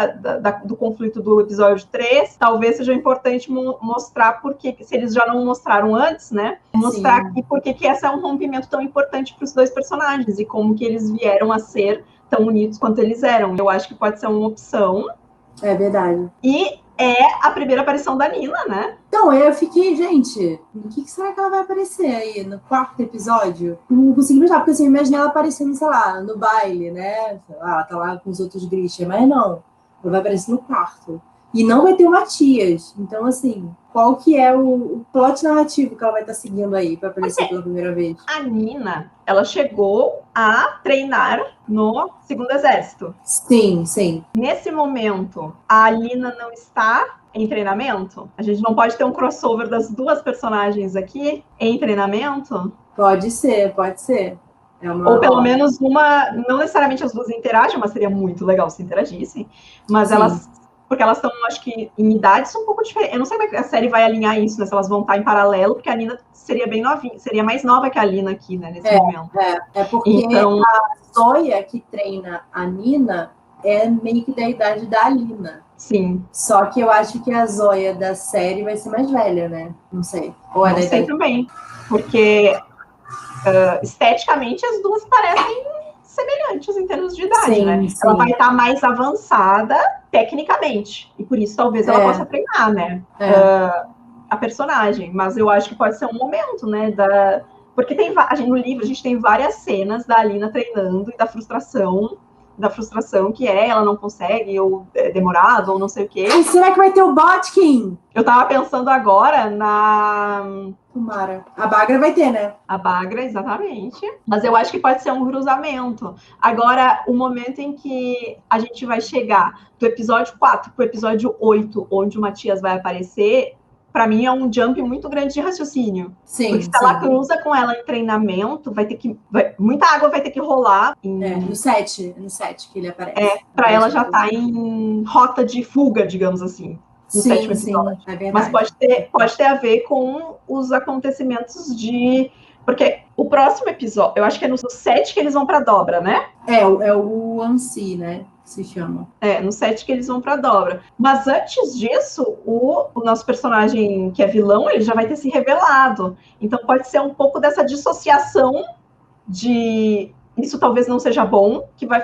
do conflito do episódio 3, talvez seja importante mostrar porque, se eles já não mostraram antes, né? Mostrar aqui porque que esse é um rompimento tão importante para os dois personagens e como que eles vieram a ser tão unidos quanto eles eram. Eu acho que pode ser uma opção.
É verdade.
E é a primeira aparição da Nina, né?
Então, eu fiquei, gente, o que será que ela vai aparecer aí no 4º episódio? Não consegui imaginar, porque assim, eu imaginei ela aparecendo, sei lá, no baile, né? Sei lá, ela tá lá com os outros Grisha, mas não. Ela vai aparecer no 4º. E não vai ter o Matias. Então, assim, qual que é o plot narrativo que ela vai estar seguindo aí para aparecer pela primeira vez?
A Nina, ela chegou a treinar no 2º Exército.
Sim, sim.
Nesse momento, a Alina não está em treinamento? A gente não pode ter um crossover das duas personagens aqui em treinamento?
Pode ser, pode ser.
Ou pelo menos uma, não necessariamente as duas interagem, mas seria muito legal se interagissem, mas sim. Porque elas estão, acho que, em idades um pouco diferentes. Eu não sei como é que a série vai alinhar isso, né? Se elas vão estar em paralelo, porque a Nina seria bem novinha, seria mais nova que a Lina aqui, né, nesse momento.
É porque então, a Zoya que treina a Nina é meio que da idade da Lina.
Sim.
Só que eu acho que a Zoya da série vai ser mais velha, né? Não sei. Ou é
não sei também. Porque esteticamente as duas parecem semelhantes em termos de idade, sim, né? Sim. Ela vai estar mais avançada tecnicamente. E por isso talvez ela possa treinar, né? A personagem. Mas eu acho que pode ser um momento, né? Porque no livro a gente tem várias cenas da Alina treinando e da frustração que ela não consegue, ou é demorado, ou não sei o quê.
Ai, será que vai ter o Botkin?
Eu tava pensando agora na...
Tomara. A Bagra vai ter, né?
A Bagra, exatamente. Mas eu acho que pode ser um cruzamento. Agora, o momento em que a gente vai chegar do episódio 4 pro episódio 8, onde o Matias vai aparecer, para mim é um jump muito grande de raciocínio.
Sim,
porque se ela cruza com ela em treinamento, muita água vai ter que rolar.
No 7 que ele aparece.
Para ela já tá em rota de fuga, digamos assim. No 7º episódio.
É verdade.
Mas pode ter a ver com os acontecimentos de... Porque o próximo episódio, eu acho que é no 7 que eles vão pra dobra, né?
É o Ansi, né? Se chama.
No 7 que eles vão pra dobra. Mas antes disso, o nosso personagem que é vilão, ele já vai ter se revelado. Então pode ser um pouco dessa dissociação de... Isso talvez não seja bom, que vai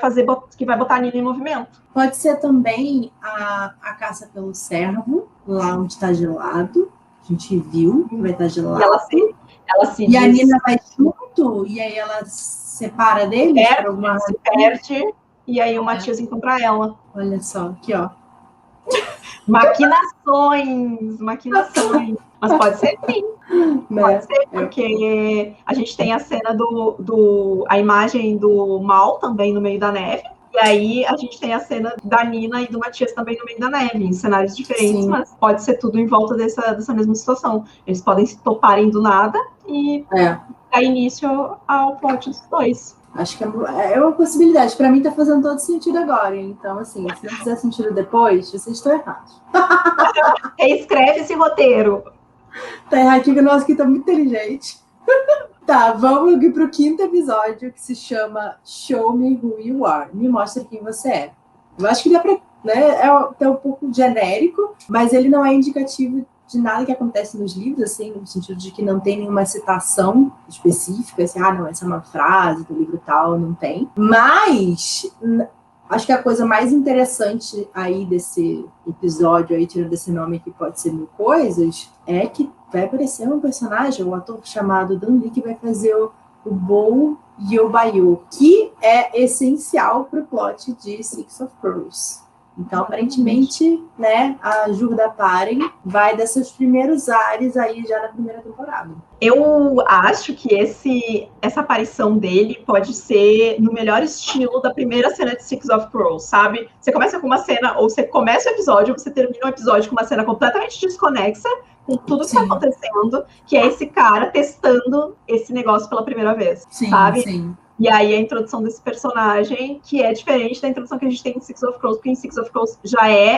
botar a Nina em movimento.
Pode ser também a caça pelo cervo, lá onde está gelado. A gente viu que vai estar gelado.
E ela se
a Nina vai junto, e aí ela se separa dele.
Se perde, e aí o Matias encontra ela.
Olha só, aqui, ó.
Maquinações. Mas pode ser sim. Pode ser, porque a gente tem a cena a imagem do Mal também no meio da neve. E aí a gente tem a cena da Nina e do Matias também no meio da neve, em cenários diferentes, sim, mas pode ser tudo em volta dessa mesma situação. Eles podem se toparem do nada e dar início ao plot dos dois.
Acho que é uma possibilidade. Para mim tá fazendo todo sentido agora. Então, assim, se não fizer sentido depois, vocês estão errados.
Reescreve esse roteiro.
Tá errado aqui que o nosso aqui tá muito inteligente. Tá, vamos aqui pro 5º episódio, que se chama Show Me Who You Are. Me mostra quem você é. Eu acho que dá pra... Né, é até um pouco genérico, mas ele não é indicativo de nada que acontece nos livros, assim, no sentido de que não tem nenhuma citação específica, assim, não, essa é uma frase do livro tal, não tem. Mas acho que a coisa mais interessante aí desse episódio, aí, tirando esse nome que pode ser mil coisas, é que vai aparecer um personagem, um ator chamado Dan Lee, que vai fazer o Bou Yeobayo, que é essencial para o plot de Six of Crows. Então, aparentemente, né, a Jurda Paren vai dar seus primeiros ares aí já na primeira temporada.
Eu acho que essa aparição dele pode ser no melhor estilo da primeira cena de Six of Crows, sabe? Você começa com uma cena, ou você começa o episódio, você termina o episódio com uma cena completamente desconexa com tudo que está acontecendo, que é esse cara testando esse negócio pela primeira vez, sabe? Sim. E aí a introdução desse personagem, que é diferente da introdução que a gente tem em Six of Crows, porque em Six of Crows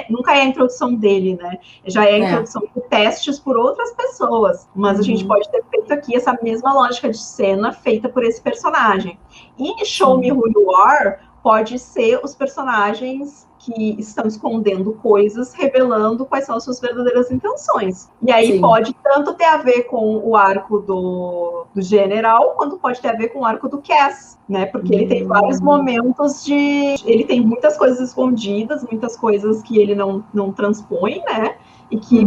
nunca é a introdução dele, né? Já é a introdução de testes por outras pessoas. Mas a gente pode ter feito aqui essa mesma lógica de cena feita por esse personagem. E Show Me Who You Are pode ser os personagens que estão escondendo coisas, revelando quais são as suas verdadeiras intenções. E aí pode tanto ter a ver com o arco do General, quanto pode ter a ver com o arco do Cass, né? Porque ele tem vários momentos ele tem muitas coisas escondidas, muitas coisas que ele não transpõe, né? E que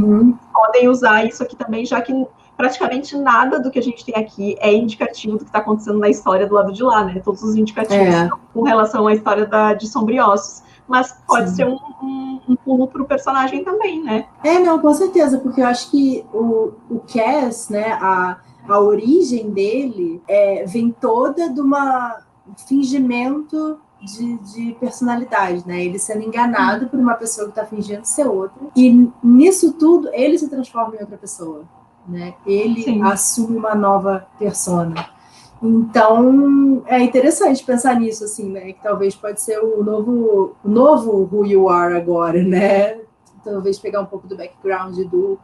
podem usar isso aqui também, já que praticamente nada do que a gente tem aqui é indicativo do que está acontecendo na história do lado de lá, né? Todos os indicativos são com relação à história de Sombriossos. Mas pode ser um pulo para o personagem também, né?
Não, com certeza, porque eu acho que o Cass, né, a origem dele vem toda de um fingimento de personalidade, né? Ele sendo enganado por uma pessoa que está fingindo ser outra. E nisso tudo, ele se transforma em outra pessoa, né? Ele assume uma nova persona. Então, é interessante pensar nisso, assim, né? Que talvez pode ser o novo Who You Are agora, né? Talvez pegar um pouco do background do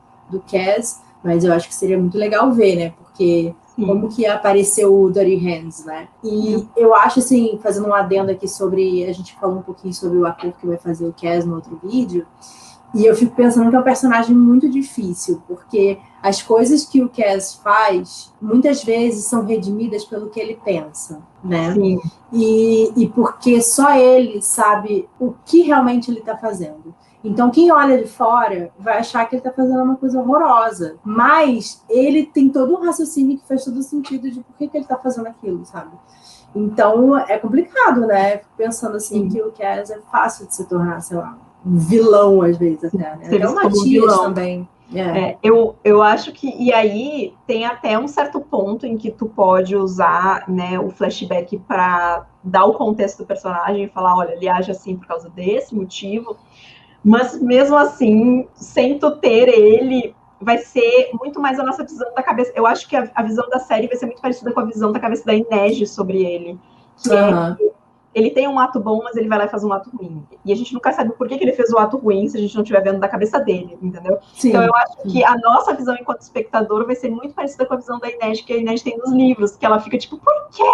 Cass, mas eu acho que seria muito legal ver, né? Porque como que apareceu o Dirty Hands, né? E eu acho, assim, fazendo um adendo aqui a gente falou um pouquinho sobre o ator que vai fazer o Cass no outro vídeo, e eu fico pensando que é um personagem muito difícil, porque as coisas que o Cass faz, muitas vezes são redimidas pelo que ele pensa, né?
Sim.
E porque só ele sabe o que realmente ele está fazendo. Então, quem olha de fora vai achar que ele está fazendo uma coisa horrorosa. Mas ele tem todo um raciocínio que faz todo sentido de por que ele está fazendo aquilo, sabe? Então, é complicado, né? Fico pensando assim, que o Cass é fácil de se tornar, sei lá, um vilão, às vezes, até, né? Até o Matias também.
Eu acho que, e aí tem até um certo ponto em que tu pode usar, né, o flashback para dar o contexto do personagem e falar, olha, ele age assim por causa desse motivo, mas mesmo assim, sem tu ter ele, vai ser muito mais a nossa visão da cabeça. Eu acho que a visão da série vai ser muito parecida com a visão da cabeça da Inês sobre ele, que ele tem um ato bom, mas ele vai lá e faz um ato ruim. E a gente nunca sabe por que ele fez o ato ruim se a gente não estiver vendo da cabeça dele, entendeu? Então eu acho que a nossa visão enquanto espectador vai ser muito parecida com a visão da Inês, que a Inês tem nos livros, que ela fica tipo, por quê?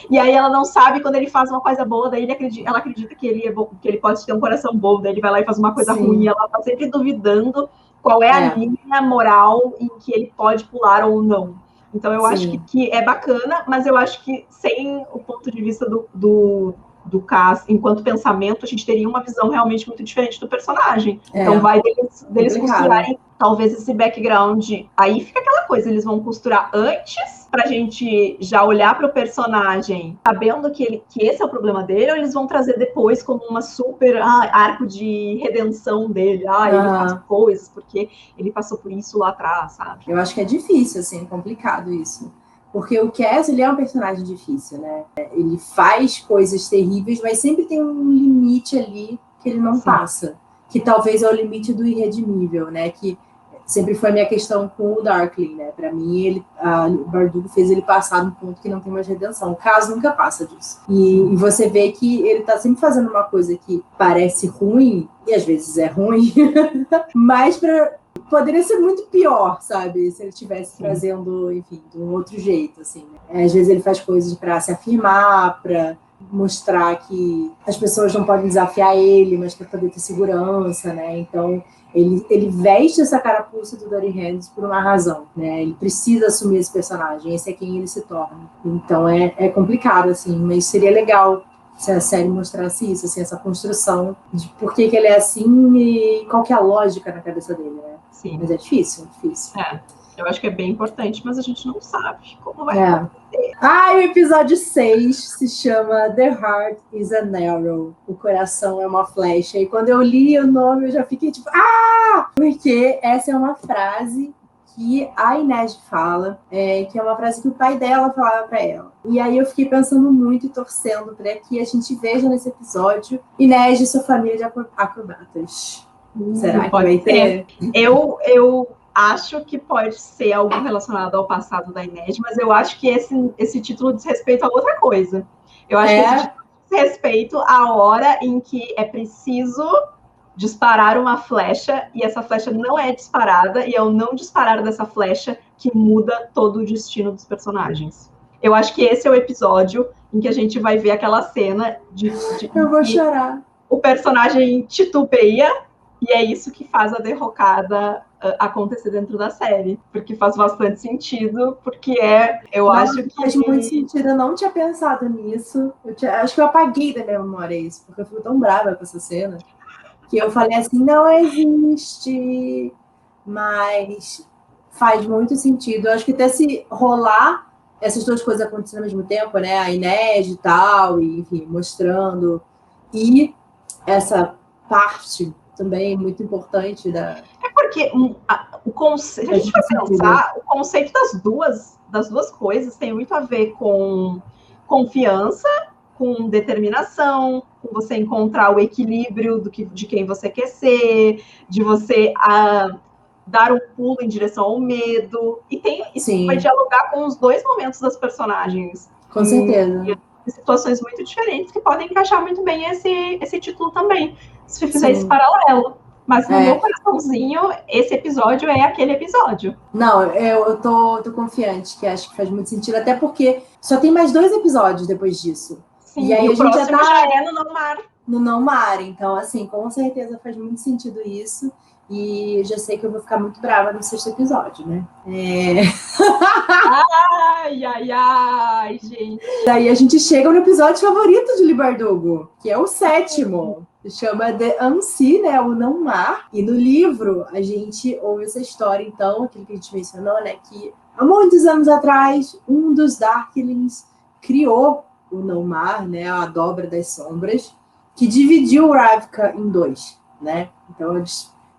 E aí ela não sabe quando ele faz uma coisa boa, daí ela acredita que ele é bom, que ele pode ter um coração bom, daí ele vai lá e faz uma coisa ruim, e ela tá sempre duvidando qual é a linha moral em que ele pode pular ou não. Então eu acho que é bacana, mas eu acho que sem o ponto de vista do Cass, enquanto pensamento, a gente teria uma visão realmente muito diferente do personagem. Então vai deles costurarem talvez esse background. Aí fica aquela coisa, eles vão costurar antes pra gente já olhar para o personagem sabendo que esse é o problema dele, ou eles vão trazer depois como uma super arco de redenção dele? Ele faz coisas porque ele passou por isso lá atrás, sabe?
Eu acho que é difícil, assim, é complicado isso. Porque o Cass, ele é um personagem difícil, né? Ele faz coisas terríveis, mas sempre tem um limite ali que ele não passa. Que talvez é o limite do irredimível, né? Que sempre foi a minha questão com o Darkling, né? Para mim, o Bardugo fez ele passar num ponto que não tem mais redenção. O Cass nunca passa disso. E você vê que ele tá sempre fazendo uma coisa que parece ruim, e às vezes é ruim, mas poderia ser muito pior, sabe? Se ele estivesse trazendo, enfim, de um outro jeito, assim. Né? Às vezes ele faz coisas para se afirmar, para mostrar que as pessoas não podem desafiar ele, mas para poder ter segurança, né? Então, ele veste essa carapuça do Dirty Hands por uma razão, né? Ele precisa assumir esse personagem, esse é quem ele se torna. Então, é complicado, assim, mas seria legal se a série mostrasse isso, assim, essa construção de por que ele é assim e qual que é a lógica na cabeça dele, né?
Sim.
Mas é difícil, é difícil.
Eu acho que é bem importante, mas a gente não sabe como vai acontecer.
O episódio 6 se chama The Heart is an Arrow. O coração é uma flecha. E quando eu li o nome, eu já fiquei tipo, Porque essa é uma frase que a Inês fala, que é uma frase que o pai dela falava para ela. E aí eu fiquei pensando muito e torcendo para que a gente veja nesse episódio Inês e sua família de acrobatas. Será que vai ter?
Eu acho que pode ser algo relacionado ao passado da Inês, mas eu acho que esse título diz respeito a outra coisa. Eu acho que esse título diz respeito à hora em que é preciso disparar uma flecha e essa flecha não é disparada e é o não disparar dessa flecha que muda todo o destino dos personagens. Eu acho que esse é o episódio em que a gente vai ver aquela cena de
eu vou chorar.
O personagem titubeia e é isso que faz a derrocada acontecer dentro da série, porque faz bastante sentido, porque acho que
faz muito sentido. Eu não tinha pensado nisso. Acho que eu apaguei da minha memória isso, porque eu fico tão brava com essa cena. Que eu falei assim, não existe, mas faz muito sentido. Eu acho que até se rolar essas duas coisas acontecendo ao mesmo tempo, né? A Inês e tal, e, enfim, mostrando. E essa parte também muito importante da...
porque o conceito, a gente vai pensar, o conceito das duas coisas tem muito a ver com confiança, com determinação, com você encontrar o equilíbrio de quem você quer ser, de você dar um pulo em direção ao medo. E isso vai dialogar com os dois momentos das personagens.
Com certeza.
E situações muito diferentes que podem encaixar muito bem esse título também, se fizer esse paralelo. Mas no meu coraçãozinho, esse episódio é aquele episódio.
Não, eu tô confiante, que acho que faz muito sentido, até porque só tem mais 2 episódios depois disso.
Sim, e aí a gente já é no Não Mar.
No Não Mar, então, assim, com certeza faz muito sentido isso. E eu já sei que eu vou ficar muito brava no 6º episódio, né?
Ai, gente.
Daí a gente chega no episódio favorito de Leigh Bardugo, que é o 7º. Se chama The Unsea, né? O Não Mar. E no livro, a gente ouve essa história, então, aquilo que a gente mencionou, né? Que há muitos anos atrás, um dos Darklings criou o Não Mar, né? A Dobra das Sombras, que dividiu Ravka em 2, né? Então,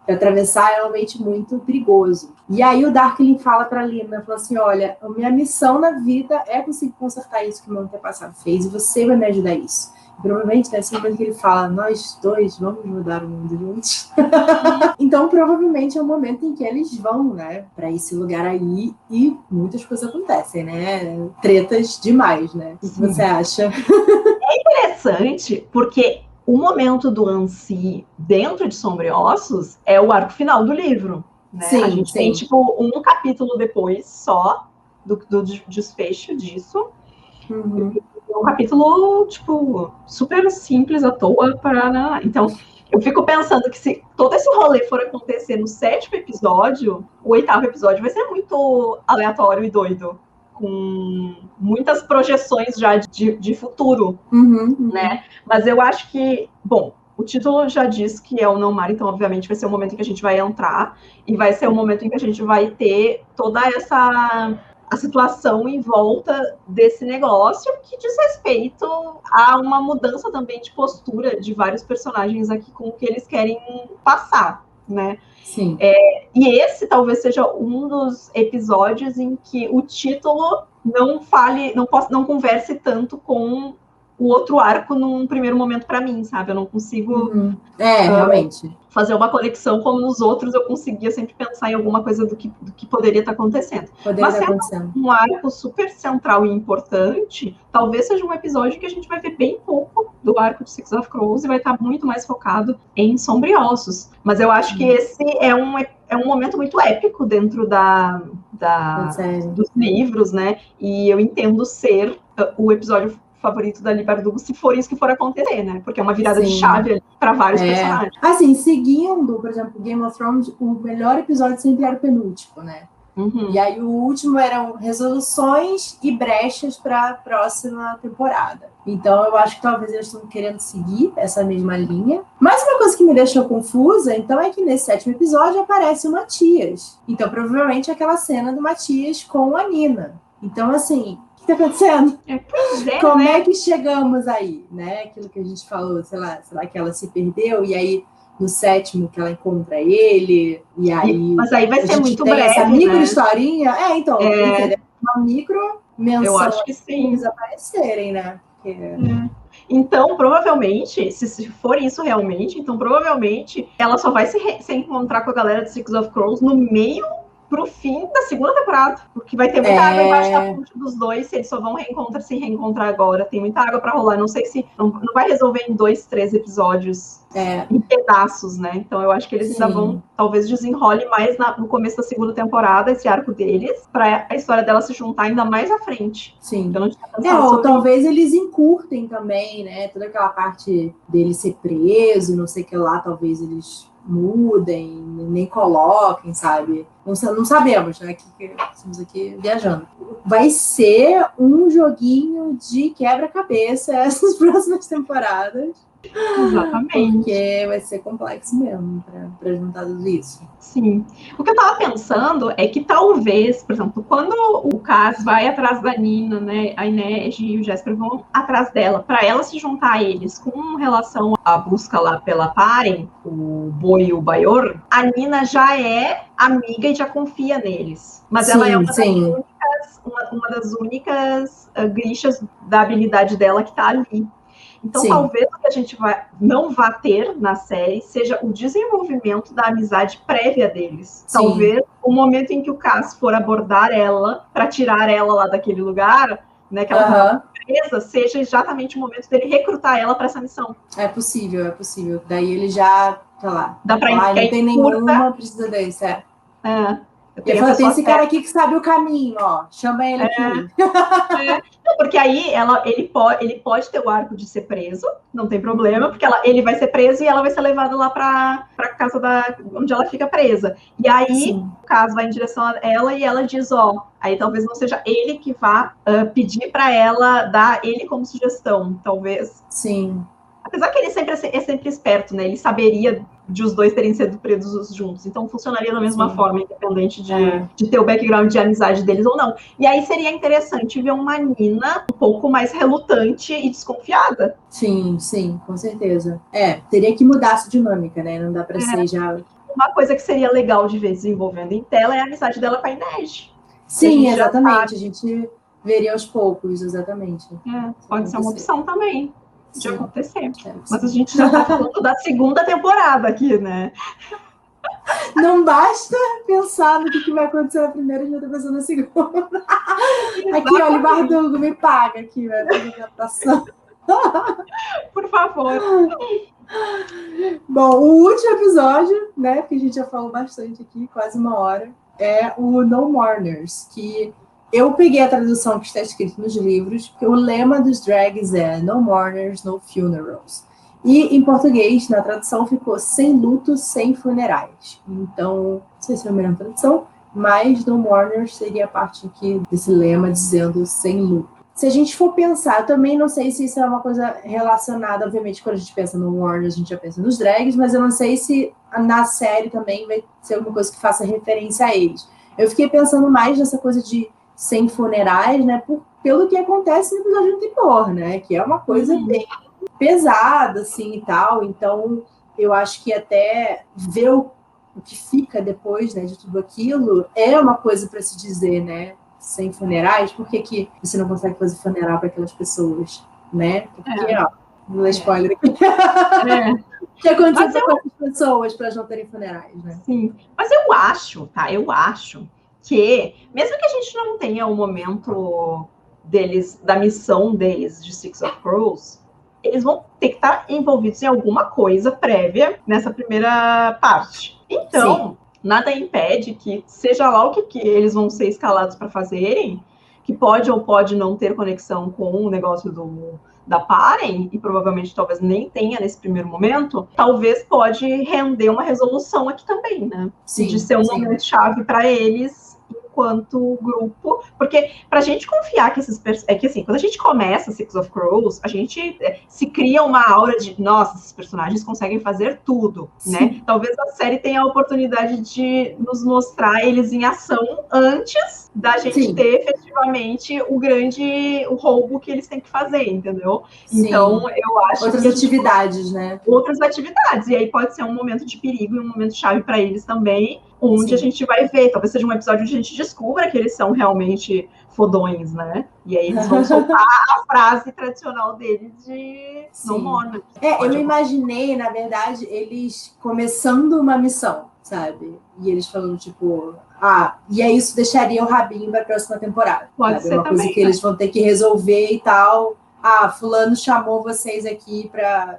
atravessar é realmente muito perigoso. E aí o Darkling fala para a Lina, fala assim, olha, a minha missão na vida é conseguir consertar isso que o meu antepassado fez, e você vai me ajudar a isso. E provavelmente nesse momento que ele fala, nós dois vamos mudar o mundo juntos. Então provavelmente é o momento em que eles vão, né, para esse lugar aí, e muitas coisas acontecem, né? Tretas demais, né? O que você acha?
É interessante, porque o momento do Unsea dentro de Sombra e Ossos é o arco final do livro. Né?
Sim,
a gente tem, tipo, um capítulo depois só do desfecho disso.
Uhum.
Um capítulo, tipo, super simples à toa. Então, eu fico pensando que se todo esse rolê for acontecer no 7º episódio, o 8º episódio vai ser muito aleatório e doido. Com muitas projeções já de futuro, né? Mas eu acho que, bom, o título já diz que é o Não Mar, então obviamente vai ser o momento em que a gente vai entrar e vai ser o momento em que a gente vai ter toda essa a situação em volta desse negócio, que diz respeito a uma mudança também de postura de vários personagens aqui com o que eles querem passar, né?
Sim.
E esse talvez seja um dos episódios em que o título não converse tanto com o outro arco num primeiro momento para mim, sabe? Eu não consigo
realmente
fazer uma conexão como nos outros eu conseguia sempre pensar em alguma coisa do que poderia estar acontecendo. Mas sendo um arco super central e importante, talvez seja um episódio que a gente vai ver bem pouco do arco de Six of Crows e vai estar muito mais focado em Sombriossos. Mas eu acho que esse é um momento muito épico dentro dos livros, né? E eu entendo ser o episódio favorito da Leigh Bardugo, se for isso que for acontecer, né? Porque é uma virada de chave ali para vários personagens.
Assim, seguindo, por exemplo, Game of Thrones, o melhor episódio sempre era o penúltimo, né? E aí o último eram resoluções e brechas para a próxima temporada. Então eu acho que talvez eles estão querendo seguir essa mesma linha. Mas uma coisa que me deixou confusa, então, é que nesse 7º episódio aparece o Matias. Então provavelmente aquela cena do Matias com a Nina. Então, assim, o que está acontecendo? Como é que chegamos aí, né? Aquilo que a gente falou, sei lá que ela se perdeu, e aí no 7º que ela encontra ele, e aí...
Mas aí vai ser muito breve,
essa micro-historinha. Então, uma micro-menção.
Eu acho que sim.
Eles aparecerem, né?
Então, provavelmente, se for isso realmente, então provavelmente ela só vai se encontrar com a galera de Six of Crows no meio pro fim da segunda temporada, porque vai ter muita água embaixo da ponte dos dois, se eles só vão se reencontrar agora, tem muita água para rolar, não sei se não vai resolver em 2, 3 episódios em pedaços, né? Então eu acho que eles ainda vão, talvez desenrole mais no começo da segunda temporada, esse arco deles, para a história dela se juntar ainda mais à frente.
Sim.
Eu não tinha pensado sobre
talvez eles encurtem também, né? Toda aquela parte dele ser preso, não sei o que lá, talvez eles mudem, nem coloquem, sabe? Não sabemos, né? Que estamos aqui viajando. Vai ser um joguinho de quebra-cabeça essas próximas temporadas.
Exatamente.
Porque vai ser complexo mesmo para juntar tudo isso.
Sim. O que eu tava pensando é que talvez, por exemplo, quando o Cass vai atrás da Nina, né, a Inês e o Jesper vão atrás dela, para ela se juntar a eles com relação à busca lá pela Paren, o Boi e o Baior, a Nina já é amiga e já confia neles. Mas ela é uma das únicas grixas da habilidade dela que tá ali. Então, talvez o que a gente não vá ter na série seja o desenvolvimento da amizade prévia deles. Sim. Talvez o momento em que o Cass for abordar ela para tirar ela lá daquele lugar, né, que ela estava presa, seja exatamente o momento dele recrutar ela para essa missão.
É possível. Daí ele já tá lá.
Dá para
não tem nenhuma, precisa desse, Ele falou, tem esse cara aqui que sabe o caminho, ó. Chama ele aqui.
Porque aí ele pode ter o arco de ser preso, não tem problema, porque ele vai ser preso e ela vai ser levada lá para casa onde ela fica presa. E aí o Cass vai em direção a ela e ela diz, aí talvez não seja ele que vá pedir para ela dar ele como sugestão, talvez.
Sim.
Apesar que ele é sempre esperto, né? Ele saberia de os dois terem sido presos juntos. Então, funcionaria da mesma forma, independente de ter o background de amizade deles ou não. E aí seria interessante ver uma Nina um pouco mais relutante e desconfiada.
Sim, com certeza. Teria que mudar essa dinâmica, né? Não dá pra ser já...
Uma coisa que seria legal de ver desenvolvendo em tela é a amizade dela com a Inês.
Sim, exatamente. A gente veria aos poucos, exatamente.
Pode ser uma opção também. De acontecer. Mas a gente já tá falando da segunda temporada aqui, né?
Não basta pensar no que vai acontecer na primeira, a gente já tá pensando na segunda. Aqui, olha, o Bardugo, me paga aqui, vai fazer adaptação.
Por favor.
Bom, o último episódio, né, que a gente já falou bastante aqui, quase 1 hora, é o No Mourners, que eu peguei a tradução que está escrita nos livros, porque o lema dos drags é No Mourners, No Funerals. E em português, na tradução, ficou Sem luto, sem funerais. Então, não sei se é a melhor tradução, mas No Mourners seria a parte aqui desse lema dizendo sem luto. Se a gente for pensar, também não sei se isso é uma coisa relacionada, obviamente, quando a gente pensa no Mourners, a gente já pensa nos drags, mas eu não sei se na série também vai ser alguma coisa que faça referência a eles. Eu fiquei pensando mais nessa coisa de sem funerais, né? Pelo que acontece no episódio anterior, né? Que é uma coisa bem pesada, assim, e tal. Então, eu acho que até ver o que fica depois, né, de tudo aquilo é uma coisa para se dizer, né? Sem funerais, por que você não consegue fazer funeral para aquelas pessoas, né? Porque, ó, não é spoiler aqui. O que aconteceu com essas pessoas para não terem funerais, né?
Sim, mas eu acho, tá? Eu acho que, mesmo que a gente não tenha o momento deles, da missão deles de Six of Crows, eles vão ter que estar envolvidos em alguma coisa prévia nessa primeira parte. Então, nada impede que, seja lá o que eles vão ser escalados para fazerem, que pode ou pode não ter conexão com o negócio da Parem, e provavelmente talvez nem tenha nesse primeiro momento, talvez pode render uma resolução aqui também, né?
Sim,
de ser um momento chave para eles enquanto grupo, porque pra gente confiar que é que assim, quando a gente começa Six of Crows, a gente se cria uma aura de, nossa, esses personagens conseguem fazer tudo, né? Talvez a série tenha a oportunidade de nos mostrar eles em ação antes da gente ter efetivamente o roubo que eles têm que fazer, entendeu? Então, eu acho
outras atividades, né?
Outras atividades, e aí pode ser um momento de perigo e um momento chave para eles também, onde a gente vai ver, talvez seja um episódio onde a gente descubra que eles são realmente fodões, né? E aí eles vão soltar a frase tradicional deles de no more.
Eu imaginei, na verdade, eles começando uma missão, sabe? E eles falando, tipo, e aí isso deixaria o rabinho para a próxima temporada.
Pode ser
uma
também,
coisa que eles vão ter que resolver e tal. Fulano chamou vocês aqui para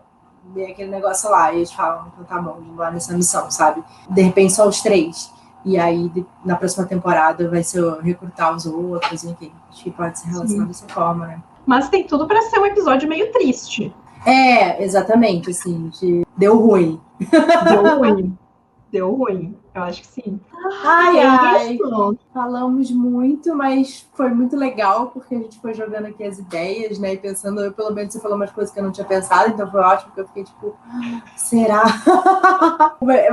ver aquele negócio lá. E eles falam, então tá bom, vamos lá nessa missão, sabe? De repente só os 3. E aí, na próxima temporada, vai ser recrutar os outros, enfim. Acho que pode ser relacionado dessa forma, né?
Mas tem tudo para ser um episódio meio triste.
Exatamente, assim, deu ruim.
Deu ruim, eu acho que sim.
Isso. Falamos muito, mas foi muito legal, porque a gente foi jogando aqui as ideias, né? E pensando, pelo menos você falou umas coisas que eu não tinha pensado, então foi ótimo, porque eu fiquei tipo, será?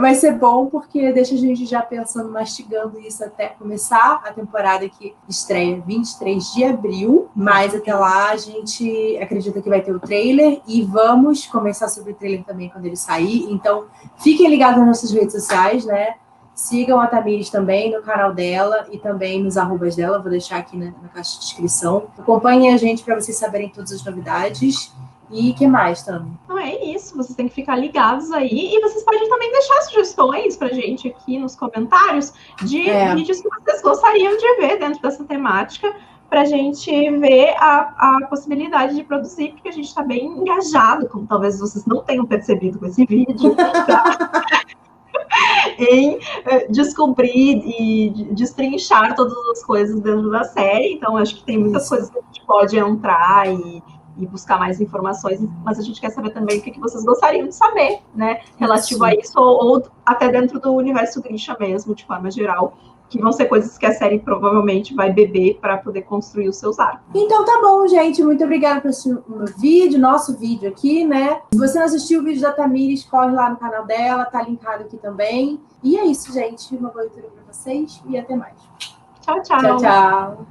Vai ser bom, porque deixa a gente já pensando, mastigando isso até começar a temporada que estreia 23 de abril, mas até lá a gente acredita que vai ter o trailer e vamos conversar sobre o trailer também quando ele sair, então fiquem ligados nas nossas redes sociais, né? Sigam a Tamires também no canal dela e também nos arrobas dela, vou deixar aqui na caixa de descrição. Acompanhem a gente para vocês saberem todas as novidades. E o que mais, Tami?
Então é isso, vocês têm que ficar ligados aí. E vocês podem também deixar sugestões pra gente aqui nos comentários de vídeos que vocês gostariam de ver dentro dessa temática, pra gente ver a possibilidade de produzir, porque a gente tá bem engajado, como talvez vocês não tenham percebido com esse vídeo, tá? em descobrir e destrinchar todas as coisas dentro da série. Então, acho que tem muitas coisas que a gente pode entrar e buscar mais informações, mas a gente quer saber também o que vocês gostariam de saber, né? Relativo a isso, ou até dentro do universo Grisha mesmo, de forma geral, que vão ser coisas que a série provavelmente vai beber para poder construir os seus arcos.
Então tá bom, gente. Muito obrigada por assistir o meu vídeo, nosso vídeo aqui, né? Se você não assistiu o vídeo da Tamires, corre lá no canal dela, tá linkado aqui também. E é isso, gente. Uma boa leitura para vocês e até mais.
Tchau, tchau.
Tchau, tchau.